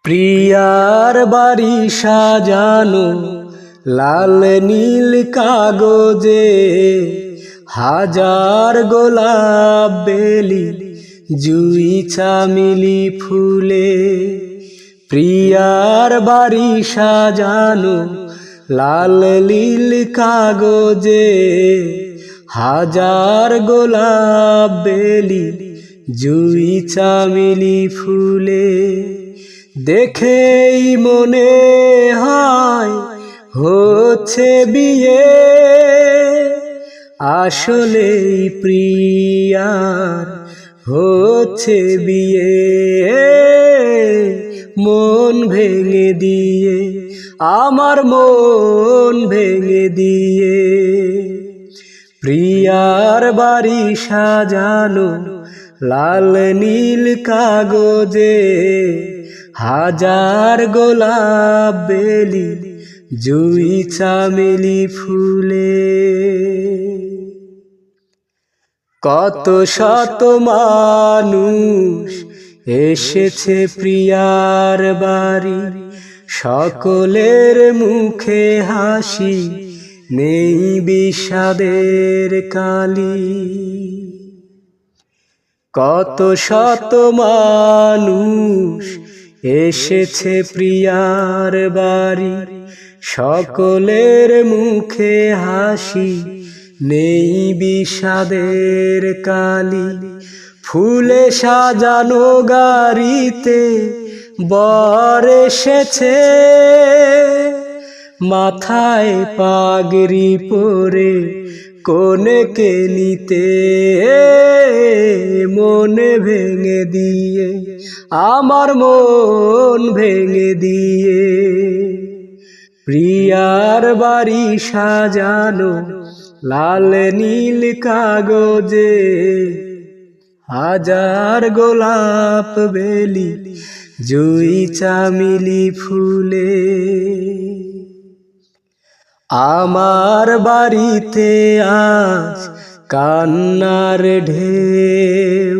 প্রিয়ার বাড়ি সাজানো লাল নীল কাগজে, হাজার গোলাপ বেলি জুই চামেলি ফুলে। প্রিয়ার বাড়ি সাজানো লাল নীল কাগজে, হাজার গোলাপ বেলি জুই চামেলি ফুলে। দেখেই মনে হয় হচ্ছে বিয়ে, আসলেই প্রিয়ার হচ্ছে বিয়ে। মন ভেঙে দিয়ে, আমার মন ভেঙে দিয়ে। প্রিয়ার বাড়ি সাজানো লাল নীল কাগজে, হাজার গোলাপ বেলি জুই চামেলি ফুলে। কত শত মানুষ এসেছে প্রিয়ার বাড়ি, সকলের মুখে হাসি, নেই বিষাদের কালি। কত শত মানুষ এসেছে প্রিয়ার বাড়ি, সকলের মুখে হাসি, নেই বিষাদের কালি। ফুলে সাজানো গাড়িতে বর এসেছে, মাথায় পাগড়ি পরে কনেকে নিতে। মনে ভেঙে দিয়ে, আমার মন ভেঙে দিয়ে। প্রিয়ার বাড়ি সাজানো লাল নীল কাগজে, হাজার গোলাপ বেলি জুই চামেলি ফুলে। আমার বাড়িতে আজ কান্নার ঢেউ,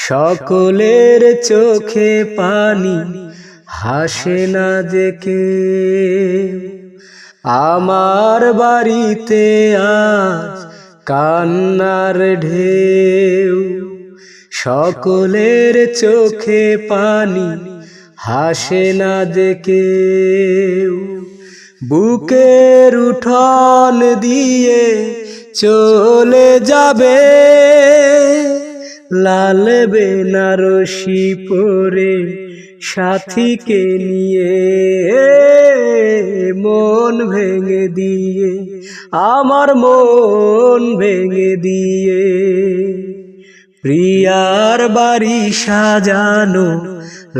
সকলের চোখে পানি, হাসে না যে কেউ। আমার বাড়িতে আজ কান্নার ঢেউ, সকলের চোখে পানি, হাসে না যে কেউ। বুকের উঠোন দিয়ে চলে যাবে লাল বেনারসি পরে সাথীকে নিয়ে। মন ভেঙে দিয়ে, আমার মন ভেঙে দিয়ে। প্রিয়ার বাড়ি সাজানো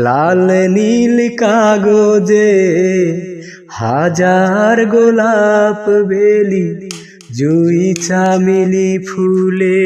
লাল নীল কাগজে, হাজার গোলাপ বেলি জুই চামেলি ফুলে।